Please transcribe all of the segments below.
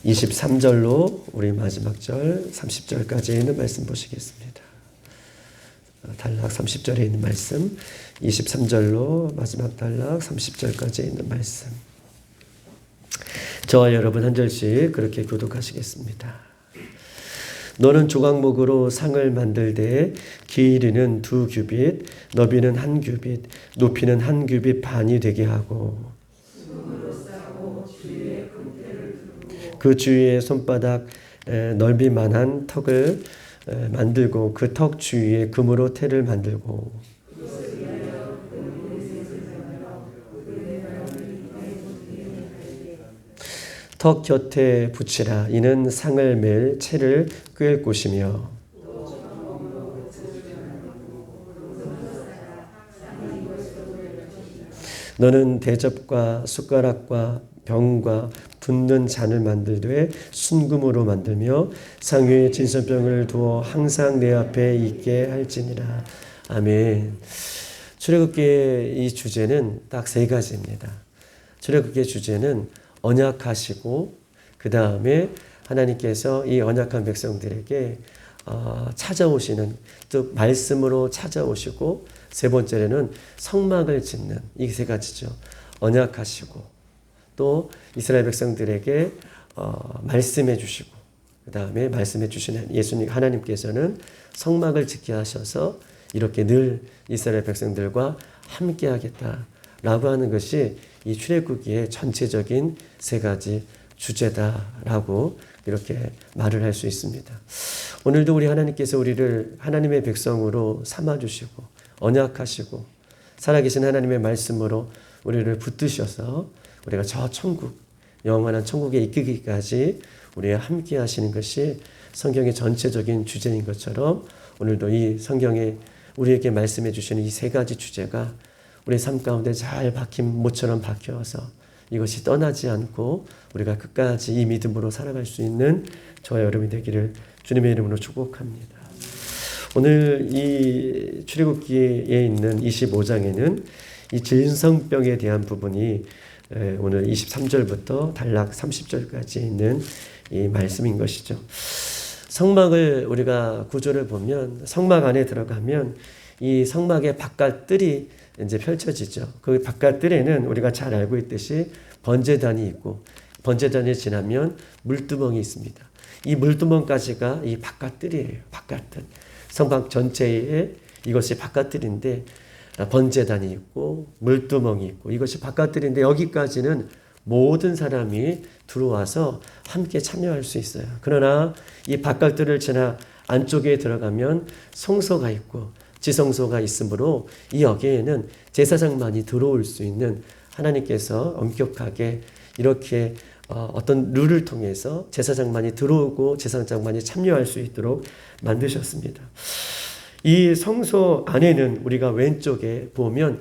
23절로 우리 마지막 절 30절까지 있는 말씀 보시겠습니다. 단락 30절에 있는 말씀, 23절로 마지막 단락 30절까지 있는 말씀. 저와 여러분 한 절씩 그렇게 교독하시겠습니다. 너는 조각목으로 상을 만들되 길이는 2규빗, 너비는 1규빗, 높이는 1규빗 반이 되게 하고 그 주위에 손바닥 넓이만한 턱을 만들고 그 턱 주위에 금으로 태를 만들고 턱 곁에 붙이라. 이는 상을 맬 채를 꿰을 곳이며 너는 대접과 숟가락과 병과 붓는 잔을 만들되 순금으로 만들며 상 위에 진설병을 두어 항상 내 앞에 있게 할지니라. 아멘. 출애굽기의 이 주제는 딱 3가지입니다. 출애굽기의 주제는 언약하시고 그 다음에 하나님께서 이 언약한 백성들에게 찾아오시는, 즉 말씀으로 찾아오시고, 세 번째로는 성막을 짓는, 이 3가지죠. 언약하시고 또 이스라엘 백성들에게 말씀해 주시고 그 다음에 말씀해 주시는 예수님 하나님께서는 성막을 짓게 하셔서 이렇게 늘 이스라엘 백성들과 함께 하겠다라고 하는 것이 이 출애굽기의 전체적인 3가지 주제다라고 이렇게 말을 할 수 있습니다. 오늘도 우리 하나님께서 우리를 하나님의 백성으로 삼아주시고 언약하시고 살아계신 하나님의 말씀으로 우리를 붙드셔서 우리가 저 천국, 영원한 천국에 이끌기까지 우리와 함께 하시는 것이 성경의 전체적인 주제인 것처럼 오늘도 이 성경에 우리에게 말씀해 주시는 이 3가지 주제가 우리의 삶 가운데 잘 박힌 못처럼 박혀서 이것이 떠나지 않고 우리가 끝까지 이 믿음으로 살아갈 수 있는 저와 여러분이 되기를 주님의 이름으로 축복합니다. 오늘 이 출애굽기에 있는 25장에는 이 진성병에 대한 부분이 오늘 23절부터 단락 30절까지 있는 이 말씀인 것이죠. 성막을 우리가 구조를 보면 성막 안에 들어가면 이 성막의 바깥뜰이 이제 펼쳐지죠. 그 바깥뜰에는 우리가 잘 알고 있듯이 번제단이 있고 번제단을 지나면 물두멍이 있습니다. 이 물두멍까지가 이 바깥뜰이에요. 바깥뜰. 성막 전체에 이것이 바깥뜰인데 번제단이 있고 물두멍이 있고 이것이 바깥뜰인데 여기까지는 모든 사람이 들어와서 함께 참여할 수 있어요. 그러나 이 바깥뜰을 지나 안쪽에 들어가면 성소가 있고 지성소가 있으므로 이 여기에는 제사장만이 들어올 수 있는 하나님께서 엄격하게 이렇게 어떤 룰을 통해서 제사장만이 들어오고 제사장만이 참여할 수 있도록 만드셨습니다. 이 성소 안에는 우리가 왼쪽에 보면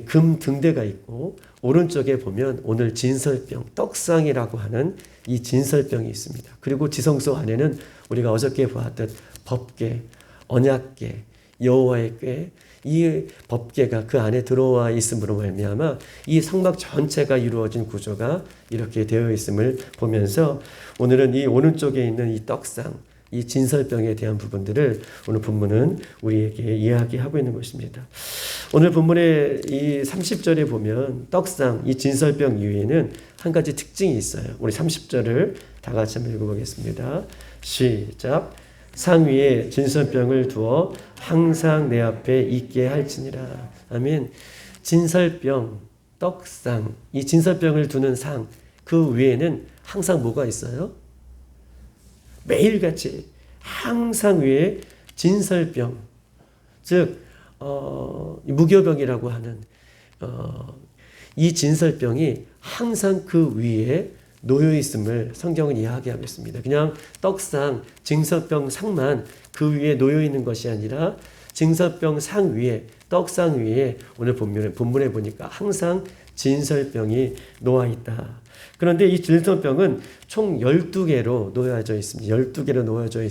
금 등대가 있고 오른쪽에 보면 오늘 진설병, 떡상이라고 하는 이 진설병이 있습니다. 그리고 지성소 안에는 우리가 어저께 보았던 법궤, 언약궤, 여호와의 궤, 이 법궤가 그 안에 들어와 있음으로 말미암아 이 성막 전체가 이루어진 구조가 이렇게 되어 있음을 보면서 오늘은 이 오른쪽에 있는 이 떡상, 이 진설병에 대한 부분들을 오늘 본문은 우리에게 이야기하고 있는 것입니다. 오늘 본문의 이 30절에 보면 떡상, 이 진설병 위에는 한 가지 특징이 있어요. 우리 30절을 다 같이 한번 읽어보겠습니다. 시작. 상 위에 진설병을 두어 항상 내 앞에 있게 할지니라. 아멘. 진설병, 떡상, 이 진설병을 두는 상, 그 위에는 항상 뭐가 있어요? 매일같이 항상 위에 진설병, 즉 무교병이라고 하는 이 진설병이 항상 그 위에 놓여 있음을 성경은 이야기하고 있습니다. 그냥 떡상, 진설병 상만 그 위에 놓여 있는 것이 아니라 진설병 상 위에, 떡상 위에 오늘 본문에 보니까 항상 진설병이 놓아 있다. 그런데 이 진설병은 총 12개로 놓여져 있습니다. 12개로 놓여져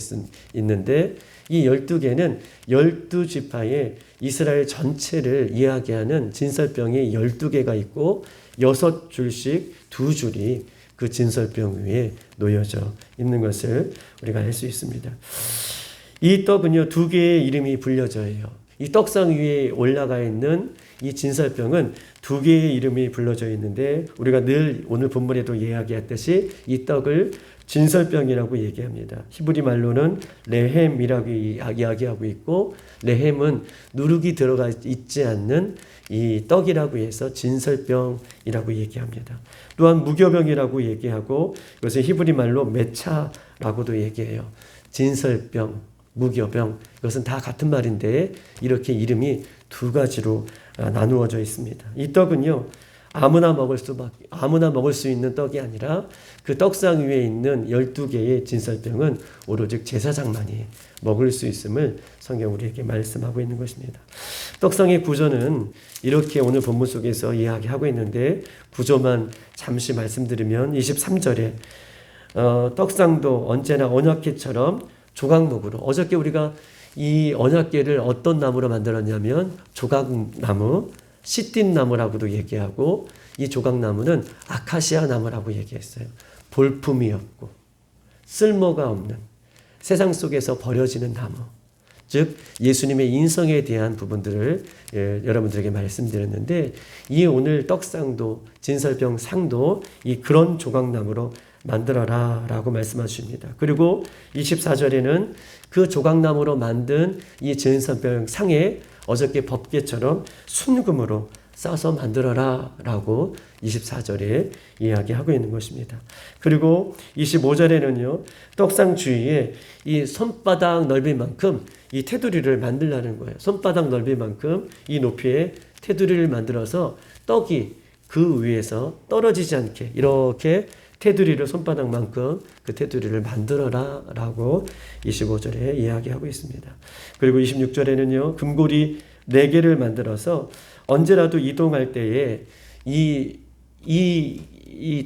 있는데 이 12개는 12지파의 이스라엘 전체를 이야기하는 진설병이 12개가 있고 6줄씩 2줄이 그 진설병 위에 놓여져 있는 것을 우리가 알 수 있습니다. 이 떡은요, 두 개의 이름이 불려져요. 이 떡상 위에 올라가 있는 이 진설병은 두 개의 이름이 불려져 있는데, 우리가 늘 오늘 본문에도 이야기했듯이 이 떡을 진설병이라고 얘기합니다. 히브리 말로는 레헴이라고 이야기하고 있고, 레헴은 누룩이 들어가 있지 않는 이 떡이라고 해서 진설병이라고 얘기합니다. 또한 무교병이라고 얘기하고, 이것은 히브리 말로 메차라고도 얘기해요. 진설병, 무교병, 이것은 다 같은 말인데 이렇게 이름이 두 가지로 나누어져 있습니다. 이 떡은요, 아무나 먹을 수 있는 떡이 아니라 그 떡상 위에 있는 12개의 진설병은 오로지 제사장만이 먹을 수 있음을 성경 우리에게 말씀하고 있는 것입니다. 떡상의 구조는 이렇게 오늘 본문 속에서 이야기하고 있는데, 구조만 잠시 말씀드리면 23절에 떡상도 언제나 언약궤처럼 조각목으로, 어저께 우리가 이 언약궤를 어떤 나무로 만들었냐면 조각나무, 시띠나무라고도 얘기하고, 이 조각나무는 아카시아 나무라고 얘기했어요. 볼품이 없고 쓸모가 없는 세상 속에서 버려지는 나무, 즉 예수님의 인성에 대한 부분들을 여러분들에게 말씀드렸는데, 이 오늘 떡상도 진설병 상도 이 그런 조각나무로 만들어라 라고 말씀하십니다. 그리고 24절에는 그 조각나무로 만든 이 진설병 상에 어저께 법궤처럼 순금으로 싸서 만들어라 라고 24절에 이야기하고 있는 것입니다. 그리고 25절에는요, 떡상 주위에 이 손바닥 넓이만큼 이 테두리를 만들라는 거예요. 손바닥 넓이만큼 이 높이에 테두리를 만들어서 떡이 그 위에서 떨어지지 않게 이렇게 테두리를 손바닥만큼 그 테두리를 만들어라 라고 25절에 이야기하고 있습니다. 그리고 26절에는요, 금고리 4개를 만들어서 언제라도 이동할 때에 이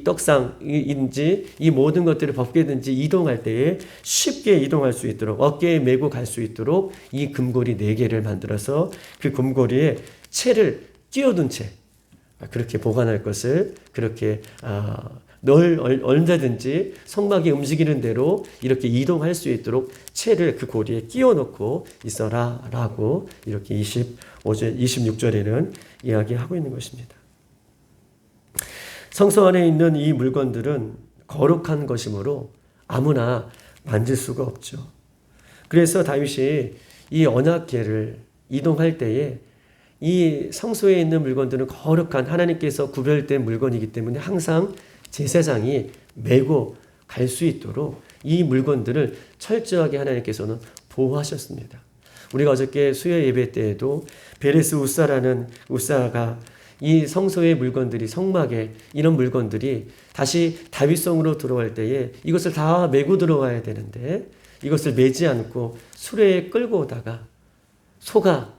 떡상인지 이 모든 것들을 법궤든지 이동할 때에 쉽게 이동할 수 있도록, 어깨에 메고 갈 수 있도록 이 금고리 4개를 만들어서 그 금고리에 채를 끼워둔 채 그렇게 보관할 것을, 그렇게 얼마든지 성막이 움직이는 대로 이렇게 이동할 수 있도록 채를 그 고리에 끼워 넣고 있어라 라고 이렇게 26절에는 이야기하고 있는 것입니다. 성소 안에 있는 이 물건들은 거룩한 것이므로 아무나 만질 수가 없죠. 그래서 다윗이 이 언약궤를 이동할 때에 이 성소에 있는 물건들은 거룩한 하나님께서 구별된 물건이기 때문에 항상 제사장이 메고 갈 수 있도록 이 물건들을 철저하게 하나님께서는 보호하셨습니다. 우리가 어저께 수요 예배 때에도 베레스 우사라는 우사가 이 성소의 물건들이, 성막에 이런 물건들이 다시 다윗성으로 들어갈 때에 이것을 다 메고 들어와야 되는데, 이것을 메지 않고 수레에 끌고 오다가 소가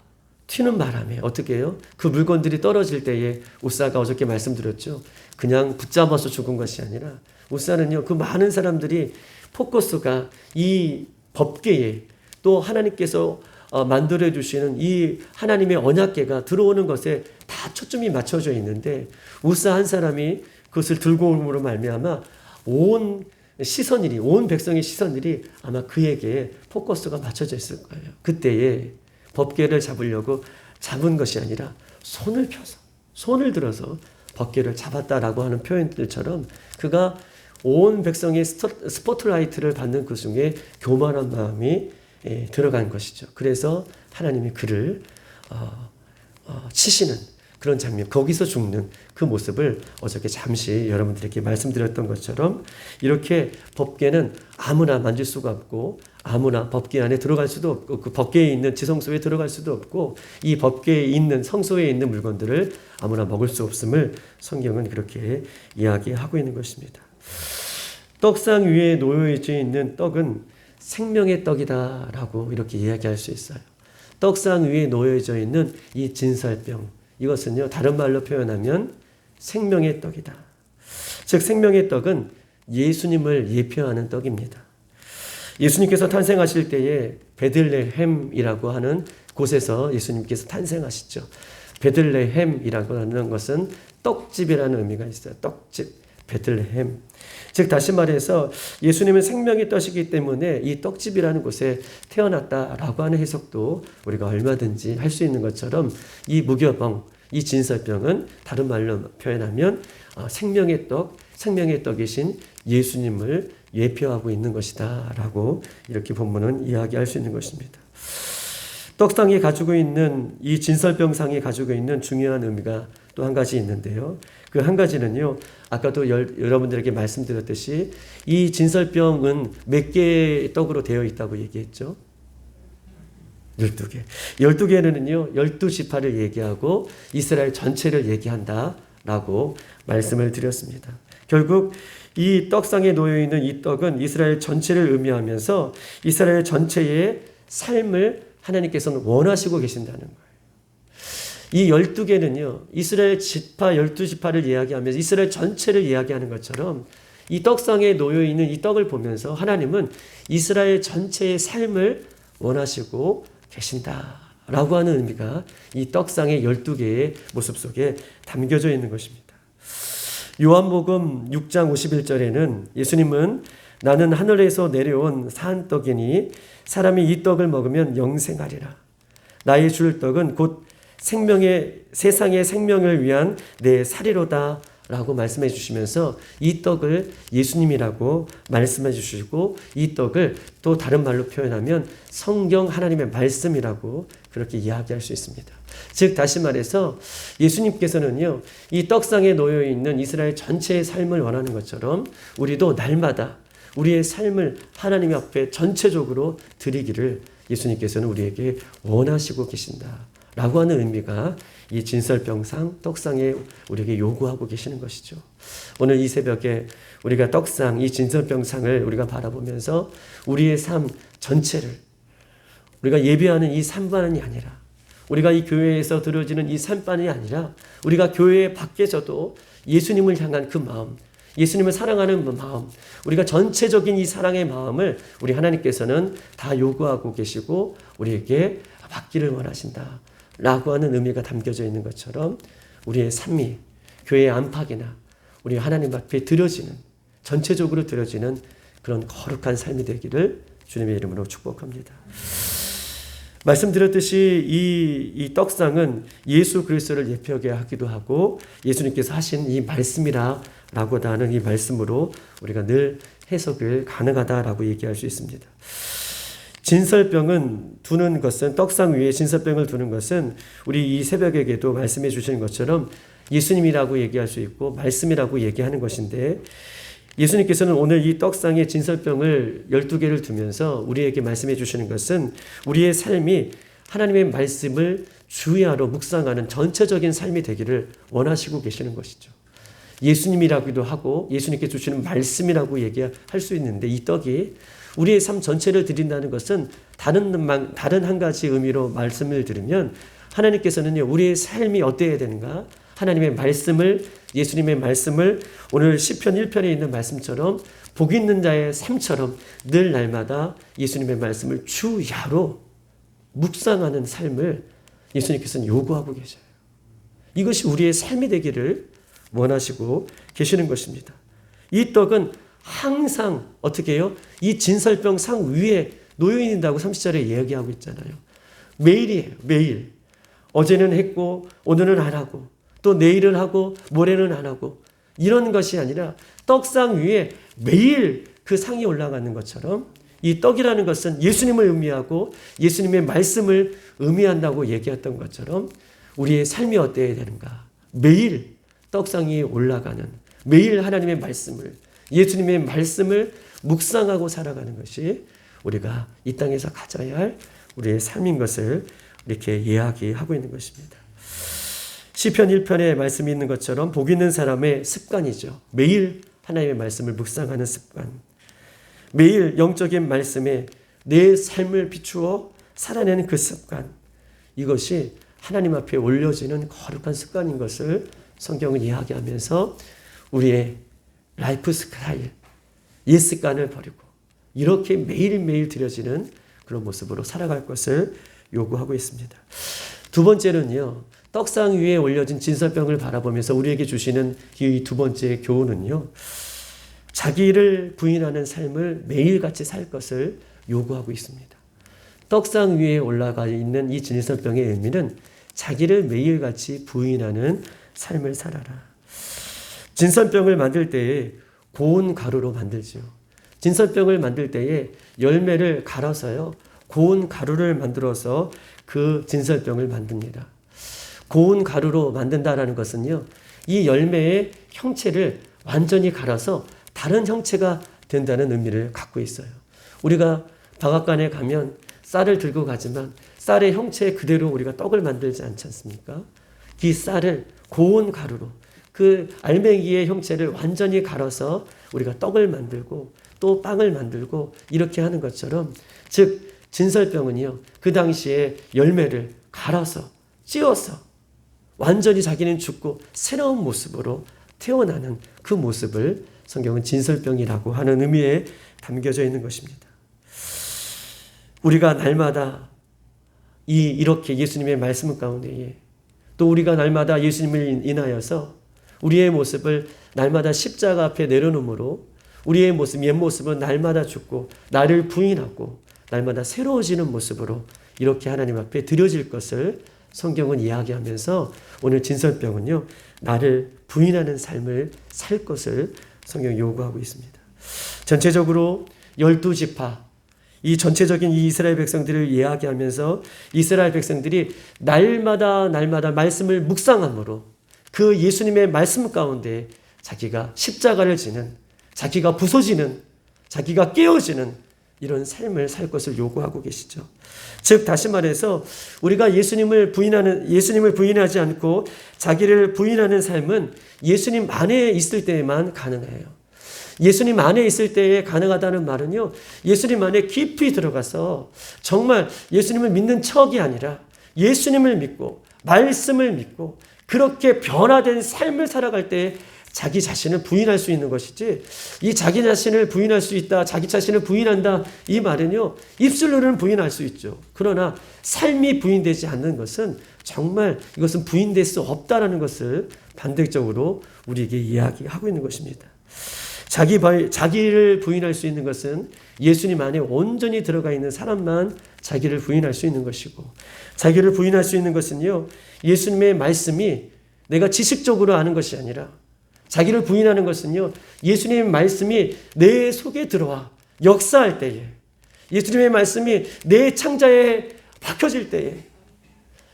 튀는 바람에 어떻게 해요? 그 물건들이 떨어질 때에 우사가 어저께 말씀드렸죠. 그냥 붙잡아서 죽은 것이 아니라 우사는요, 그 많은 사람들이 포커스가 이 법궤에 또 하나님께서 만들어 주시는 이 하나님의 언약궤가 들어오는 것에 다 초점이 맞춰져 있는데, 우사 한 사람이 그것을 들고 오므로 말미암아 온 백성의 시선들이 아마 그에게 포커스가 맞춰져 있을 거예요. 그때에 법궤를 잡으려고 잡은 것이 아니라 손을 펴서, 손을 들어서 법궤를 잡았다라고 하는 표현들처럼 그가 온 백성의 스포트라이트를 받는 그 중에 교만한 마음이 들어간 것이죠. 그래서 하나님이 그를 치시는 그런 장면, 거기서 죽는 그 모습을 어저께 잠시 여러분들에게 말씀드렸던 것처럼, 이렇게 법궤는 아무나 만질 수가 없고 아무나 법궤 안에 들어갈 수도 없고, 그 법궤에 있는 지성소에 들어갈 수도 없고, 이 법궤에 있는 성소에 있는 물건들을 아무나 먹을 수 없음을 성경은 그렇게 이야기하고 있는 것입니다. 떡상 위에 놓여져 있는 떡은 생명의 떡이다라고 이렇게 이야기할 수 있어요. 떡상 위에 놓여져 있는 이 진설병, 이것은요, 다른 말로 표현하면 생명의 떡이다. 즉 생명의 떡은 예수님을 예표하는 떡입니다. 예수님께서 탄생하실 때에 베들레헴이라고 하는 곳에서 예수님께서 탄생하시죠. 베들레헴이라고 하는 것은 떡집이라는 의미가 있어요. 떡집. 베들레헴. 즉 다시 말해서 예수님은 생명의 떡이기 때문에 이 떡집이라는 곳에 태어났다라고 하는 해석도 우리가 얼마든지 할 수 있는 것처럼 이 무교병, 이 진설병은 다른 말로 표현하면 생명의 떡이신 예수님을 예표하고 있는 것이다 라고 이렇게 본문은 이야기할 수 있는 것입니다. 떡상이 가지고 있는 이 진설병상이 가지고 있는 중요한 의미가 또 한 가지 있는데요. 그 한 가지는요, 아까도 여러분들에게 말씀드렸듯이 이 진설병은 몇 개의 떡으로 되어 있다고 얘기했죠? 12개. 12개는요, 12지파를 얘기하고 이스라엘 전체를 얘기한다라고 말씀을 드렸습니다. 결국 이 떡상에 놓여 있는 이 떡은 이스라엘 전체를 의미하면서 이스라엘 전체의 삶을 하나님께서는 원하시고 계신다는 거예요. 이 12개는요, 이스라엘 지파 12지파를 이야기하면서 이스라엘 전체를 이야기하는 것처럼 이 떡상에 놓여 있는 이 떡을 보면서 하나님은 이스라엘 전체의 삶을 원하시고 계신다라고 하는 의미가 이 떡상의 12개의 모습 속에 담겨져 있는 것입니다. 요한복음 6장 51절에는 예수님은 나는 하늘에서 내려온 산 떡이니 사람이 이 떡을 먹으면 영생하리라. 나의 줄 떡은 곧 세상의 생명을 위한 내 살이로다 라고 말씀해 주시면서 이 떡을 예수님이라고 말씀해 주시고 이 떡을 또 다른 말로 표현하면 성경 하나님의 말씀이라고 그렇게 이야기할 수 있습니다. 즉 다시 말해서 예수님께서는요, 이 떡상에 놓여 있는 이스라엘 전체의 삶을 원하는 것처럼 우리도 날마다 우리의 삶을 하나님 앞에 전체적으로 드리기를 예수님께서는 우리에게 원하시고 계신다 라고 하는 의미가 이 진설병상, 떡상에 우리에게 요구하고 계시는 것이죠. 오늘 이 새벽에 우리가 떡상, 이 진설병상을 우리가 바라보면서 우리의 삶 전체를 우리가 예배하는 이 삶만이 아니라 우리가 이 교회에서 들어지는 이 삶만이 아니라 우리가 교회 밖에서도 예수님을 향한 그 마음, 예수님을 사랑하는 그 마음, 우리가 전체적인 이 사랑의 마음을 우리 하나님께서는 다 요구하고 계시고 우리에게 받기를 원하신다 라고 하는 의미가 담겨져 있는 것처럼 우리의 삶이 교회의 안팎이나 우리 하나님 앞에 드려지는, 전체적으로 드려지는 그런 거룩한 삶이 되기를 주님의 이름으로 축복합니다. 말씀드렸듯이 이 떡상은 예수 그리스도를 예표하게 하기도 하고 예수님께서 하신 이 말씀이라고 하는 이 말씀으로 우리가 늘 해석을 가능하다라고 얘기할 수 있습니다. 진설병은 두는 것은, 떡상 위에 진설병을 두는 것은 우리 이 새벽에게도 말씀해 주시는 것처럼 예수님이라고 얘기할 수 있고 말씀이라고 얘기하는 것인데, 예수님께서는 오늘 이 떡상에 진설병을 12개를 두면서 우리에게 말씀해 주시는 것은 우리의 삶이 하나님의 말씀을 주야로 묵상하는 전체적인 삶이 되기를 원하시고 계시는 것이죠. 예수님이라고도 하고 예수님께 주시는 말씀이라고 얘기할 수 있는데, 이 떡이 우리의 삶 전체를 드린다는 것은 다른 한 가지 의미로 말씀을 드리면, 하나님께서는요, 우리의 삶이 어때야 되는가? 하나님의 말씀을, 예수님의 말씀을 오늘 시편 1편에 있는 말씀처럼 복 있는 자의 삶처럼 늘 날마다 예수님의 말씀을 주야로 묵상하는 삶을 예수님께서는 요구하고 계셔요. 이것이 우리의 삶이 되기를 원하시고 계시는 것입니다. 이 떡은 항상 어떻게 해요? 이 진설병 상 위에 놓여 있는다고 30절에 이야기하고 있잖아요. 매일이에요. 매일. 어제는 했고 오늘은 안 하고 또 내일은 하고 모레는 안 하고, 이런 것이 아니라 떡상 위에 매일 그 상이 올라가는 것처럼 이 떡이라는 것은 예수님을 의미하고 예수님의 말씀을 의미한다고 얘기했던 것처럼 우리의 삶이 어때야 되는가? 매일 떡상 위에 올라가는, 매일 하나님의 말씀을, 예수님의 말씀을 묵상하고 살아가는 것이 우리가 이 땅에서 가져야 할 우리의 삶인 것을 이렇게 이야기하고 있는 것입니다. 시편 1편에 말씀이 있는 것처럼 복 있는 사람의 습관이죠. 매일 하나님의 말씀을 묵상하는 습관. 매일 영적인 말씀에 내 삶을 비추어 살아내는 그 습관. 이것이 하나님 앞에 올려지는 거룩한 습관인 것을 성경은 이야기하면서 우리의 라이프 스타일, 옛 습관을 버리고 이렇게 매일매일 드려지는 그런 모습으로 살아갈 것을 요구하고 있습니다. 두 번째는요, 떡상 위에 올려진 진설병을 바라보면서 우리에게 주시는 이 두 번째 교훈은요, 자기를 부인하는 삶을 매일같이 살 것을 요구하고 있습니다. 떡상 위에 올라가 있는 이 진설병의 의미는 자기를 매일같이 부인하는 삶을 살아라. 진설병을 만들 때에 고운 가루로 만들지요. 진설병을 만들 때에 열매를 갈아서요, 고운 가루를 만들어서 그 진설병을 만듭니다. 고운 가루로 만든다라는 것은요, 이 열매의 형체를 완전히 갈아서 다른 형체가 된다는 의미를 갖고 있어요. 우리가 방앗간에 가면 쌀을 들고 가지만 쌀의 형체 그대로 우리가 떡을 만들지 않지 않습니까? 이 쌀을 고운 가루로, 그 알맹이의 형체를 완전히 갈아서 우리가 떡을 만들고 또 빵을 만들고 이렇게 하는 것처럼, 즉 진설병은요, 그 당시에 열매를 갈아서 찧어서 완전히 자기는 죽고 새로운 모습으로 태어나는 그 모습을 성경은 진설병이라고 하는 의미에 담겨져 있는 것입니다. 우리가 날마다 이렇게 예수님의 말씀 가운데에, 또 우리가 날마다 예수님을 인하여서 우리의 모습을 날마다 십자가 앞에 내려놓음으로 우리의 모습, 옛 모습은 날마다 죽고 나를 부인하고 날마다 새로워지는 모습으로 이렇게 하나님 앞에 드려질 것을 성경은 이야기하면서, 오늘 진설병은요, 나를 부인하는 삶을 살 것을 성경이 요구하고 있습니다. 전체적으로 12지파, 이 전체적인 이 이스라엘 백성들을 이야기하면서 이스라엘 백성들이 날마다 말씀을 묵상함으로 그 예수님의 말씀 가운데 자기가 십자가를 지는, 자기가 부서지는, 자기가 깨어지는 이런 삶을 살 것을 요구하고 계시죠. 즉 다시 말해서 우리가 예수님을 부인하지 않고 자기를 부인하는 삶은 예수님 안에 있을 때에만 가능해요. 예수님 안에 있을 때에 가능하다는 말은요, 예수님 안에 깊이 들어가서 정말 예수님을 믿는 척이 아니라 예수님을 믿고 말씀을 믿고 그렇게 변화된 삶을 살아갈 때 자기 자신을 부인할 수 있는 것이지, 이 자기 자신을 부인할 수 있다, 자기 자신을 부인한다, 이 말은요, 입술로는 부인할 수 있죠. 그러나 삶이 부인되지 않는 것은 정말 이것은 부인될 수 없다라는 것을 반대적으로 우리에게 이야기하고 있는 것입니다. 자기를 부인할 수 있는 것은 예수님 안에 온전히 들어가 있는 사람만 자기를 부인할 수 있는 것이고, 자기를 부인할 수 있는 것은요, 예수님의 말씀이 내가 지식적으로 아는 것이 아니라, 자기를 부인하는 것은요, 예수님의 말씀이 내 속에 들어와 역사할 때에, 예수님의 말씀이 내 창자에 박혀질 때에,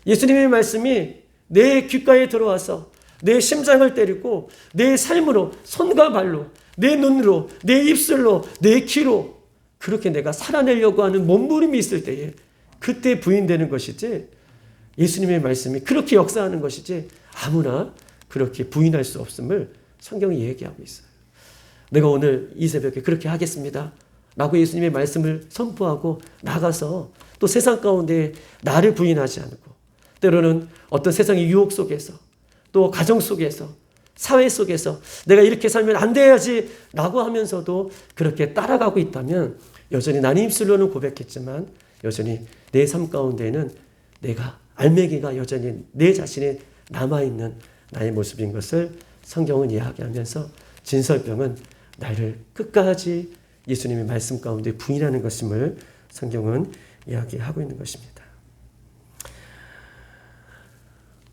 예수님의 말씀이 내 귓가에 들어와서 내 심장을 때리고 내 삶으로, 손과 발로, 내 눈으로, 내 입술로, 내 귀로 그렇게 내가 살아내려고 하는 몸부림이 있을 때에 그때 부인되는 것이지, 예수님의 말씀이 그렇게 역사하는 것이지 아무나 그렇게 부인할 수 없음을 성경이 얘기하고 있어요. 내가 오늘 이 새벽에 그렇게 하겠습니다 라고 예수님의 말씀을 선포하고 나가서 또 세상 가운데 나를 부인하지 않고, 때로는 어떤 세상의 유혹 속에서, 또 가정 속에서, 사회 속에서 내가 이렇게 살면 안 돼야지 라고 하면서도 그렇게 따라가고 있다면, 여전히 나는 입술로는 고백했지만 여전히 내 삶 가운데는 내가 알맹이가 여전히 내 자신에 남아있는 나의 모습인 것을 성경은 이야기하면서, 진설병은 나를 끝까지 예수님의 말씀 가운데 부인하는 것임을 성경은 이야기하고 있는 것입니다.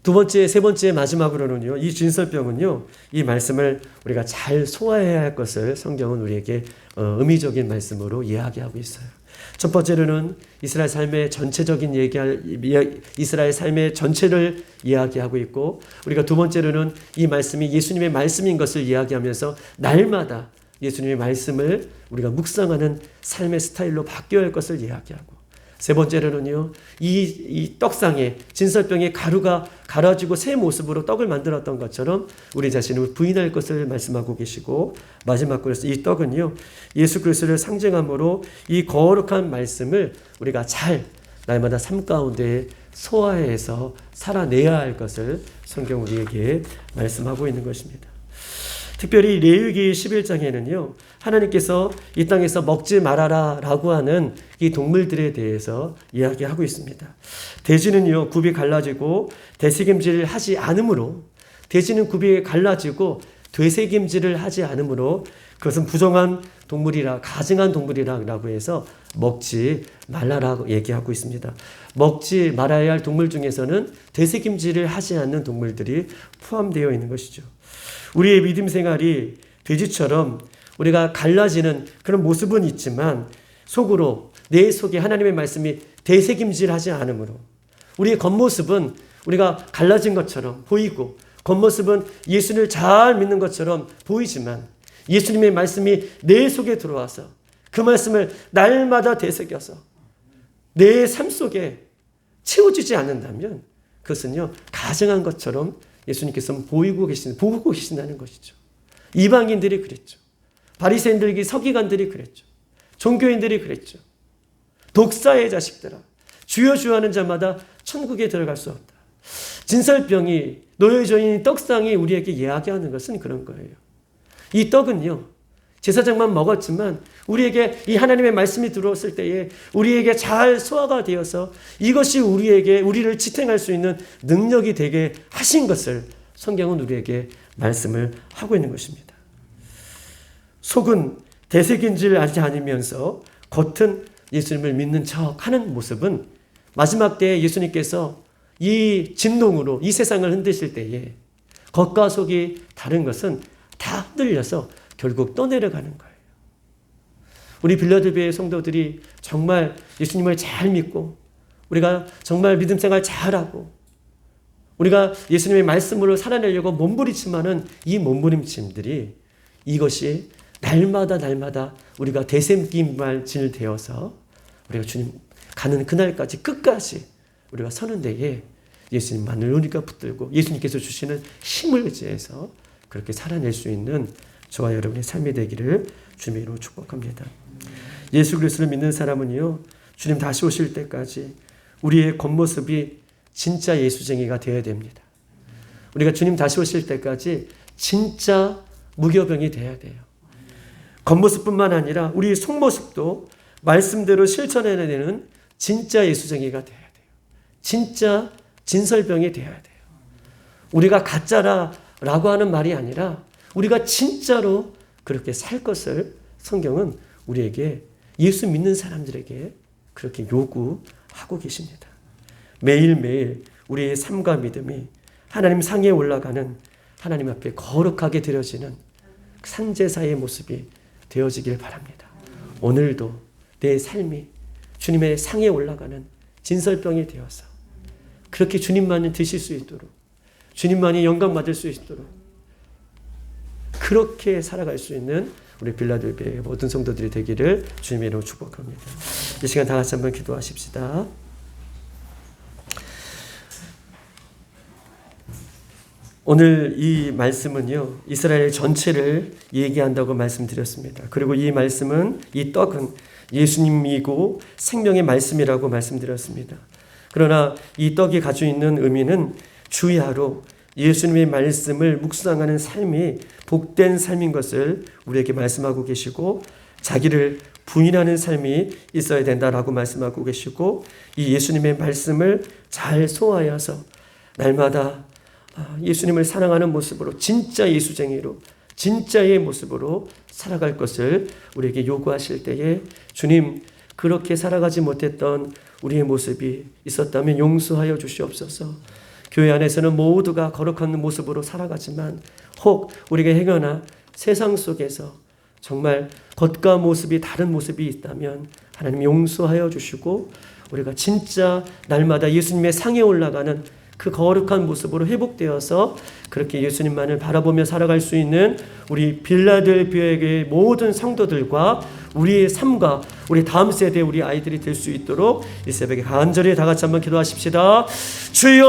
두 번째, 세 번째, 마지막으로는요, 이 진설병은요, 이 말씀을 우리가 잘 소화해야 할 것을 성경은 우리에게 의미적인 말씀으로 이야기하고 있어요. 첫 번째로는 이스라엘 삶의 전체적인 이스라엘 삶의 전체를 이야기하고 있고, 우리가 두 번째로는 이 말씀이 예수님의 말씀인 것을 이야기하면서 날마다 예수님의 말씀을 우리가 묵상하는 삶의 스타일로 바뀌어야 할 것을 이야기하고, 세 번째로는요, 이 떡상에 진설병에 가루가 갈아지고 새 모습으로 떡을 만들었던 것처럼 우리 자신을 부인할 것을 말씀하고 계시고, 마지막으로 이 떡은요, 예수 그리스도를 상징함으로 이 거룩한 말씀을 우리가 잘 날마다 삶 가운데 소화해서 살아내야 할 것을 성경 우리에게 말씀하고 있는 것입니다. 특별히 레위기 11장에는요. 하나님께서 이 땅에서 먹지 말아라 라고 하는 이 동물들에 대해서 이야기하고 있습니다. 돼지는요 굽이 갈라지고 되새김질을 하지 않으므로, 돼지는 굽이 갈라지고 되새김질을 하지 않으므로 그것은 부정한 동물이라, 가증한 동물이라고 해서 먹지 말라라고 얘기하고 있습니다. 먹지 말아야 할 동물 중에서는 되새김질을 하지 않는 동물들이 포함되어 있는 것이죠. 우리의 믿음 생활이 돼지처럼 우리가 갈라지는 그런 모습은 있지만 속으로, 내 속에 하나님의 말씀이 되새김질하지 않으므로 우리의 겉모습은 우리가 갈라진 것처럼 보이고 겉모습은 예수를 잘 믿는 것처럼 보이지만 예수님의 말씀이 내 속에 들어와서 그 말씀을 날마다 되새겨서 내 삶 속에 채워지지 않는다면 그것은요 가증한 것처럼 예수님께서는 보고 계신다는 것이죠. 이방인들이 그랬죠. 바리새인들이, 서기관들이 그랬죠. 종교인들이 그랬죠. 독사의 자식들아, 주여 주여 하는 자마다 천국에 들어갈 수 없다. 진설병이 놓여져 있는 떡상이 우리에게 이야기하는 것은 그런 거예요. 이 떡은요 제사장만 먹었지만 우리에게 이 하나님의 말씀이 들어왔을 때에 우리에게 잘 소화가 되어서 이것이 우리를 지탱할 수 있는 능력이 되게 하신 것을 성경은 우리에게 말씀을 하고 있는 것입니다. 속은 되새김질 하지 않으면서 겉은 예수님을 믿는 척하는 모습은 마지막 때에 예수님께서 이 진동으로 이 세상을 흔드실 때에 겉과 속이 다른 것은 다 흔들려서 결국 떠내려가는 거예요. 우리 빌라델비아의 성도들이 정말 예수님을 잘 믿고 우리가 정말 믿음 생활 잘하고 우리가 예수님의 말씀으로 살아내려고 몸부림치면은 이 몸부림침들이 이것이 날마다 우리가 되새김질 되어서 우리가 주님 가는 그날까지 끝까지 우리가 서는 데에 예수님만을 우리가 붙들고 예수님께서 주시는 힘을 의지해서 그렇게 살아낼 수 있는 저와 여러분의 삶이 되기를 주님으로 축복합니다. 예수 그리스도를 믿는 사람은요 주님 다시 오실 때까지 우리의 겉모습이 진짜 예수쟁이가 되어야 됩니다. 우리가 주님 다시 오실 때까지 진짜 무교병이 되어야 돼요. 겉모습뿐만 아니라 우리 속모습도 말씀대로 실천해내는 진짜 예수쟁이가 되어야 돼요. 진짜 진설병이 되어야 돼요. 우리가 가짜라고 하는 말이 아니라 우리가 진짜로 그렇게 살 것을 성경은 우리에게, 예수 믿는 사람들에게 그렇게 요구하고 계십니다. 매일매일 우리의 삶과 믿음이 하나님 상에 올라가는, 하나님 앞에 거룩하게 드려지는 산제사의 모습이 되어지길 바랍니다. 오늘도 내 삶이 주님의 상에 올라가는 진설병이 되어서 그렇게 주님만이 드실 수 있도록, 주님만이 영광 받을 수 있도록 그렇게 살아갈 수 있는 우리 빌라델비아의 모든 성도들이 되기를 주님의 이름으로 축복합니다. 이 시간 다 같이 한번 기도하십시다. 오늘 이 말씀은요 이스라엘 전체를 얘기한다고 말씀드렸습니다. 그리고 이 말씀은, 이 떡은 예수님이고 생명의 말씀이라고 말씀드렸습니다. 그러나 이 떡이 가지고 있는 의미는 주야로 예수님의 말씀을 묵상하는 삶이 복된 삶인 것을 우리에게 말씀하고 계시고, 자기를 부인하는 삶이 있어야 된다라고 말씀하고 계시고, 이 예수님의 말씀을 잘 소화하여서 날마다 예수님을 사랑하는 모습으로, 진짜 예수쟁이로, 진짜의 모습으로 살아갈 것을 우리에게 요구하실 때에 주님, 그렇게 살아가지 못했던 우리의 모습이 있었다면 용서하여 주시옵소서. 교회 안에서는 모두가 거룩한 모습으로 살아가지만 혹 우리가 행여나 세상 속에서 정말 겉과 모습이 다른 모습이 있다면 하나님 용서하여 주시고 우리가 진짜 날마다 예수님의 상에 올라가는 그 거룩한 모습으로 회복되어서 그렇게 예수님만을 바라보며 살아갈 수 있는 우리 빌라델비아의 모든 성도들과 우리의 삶과 우리 다음 세대 우리 아이들이 될 수 있도록 이 새벽에 간절히 다 같이 한번 기도하십시다. 주여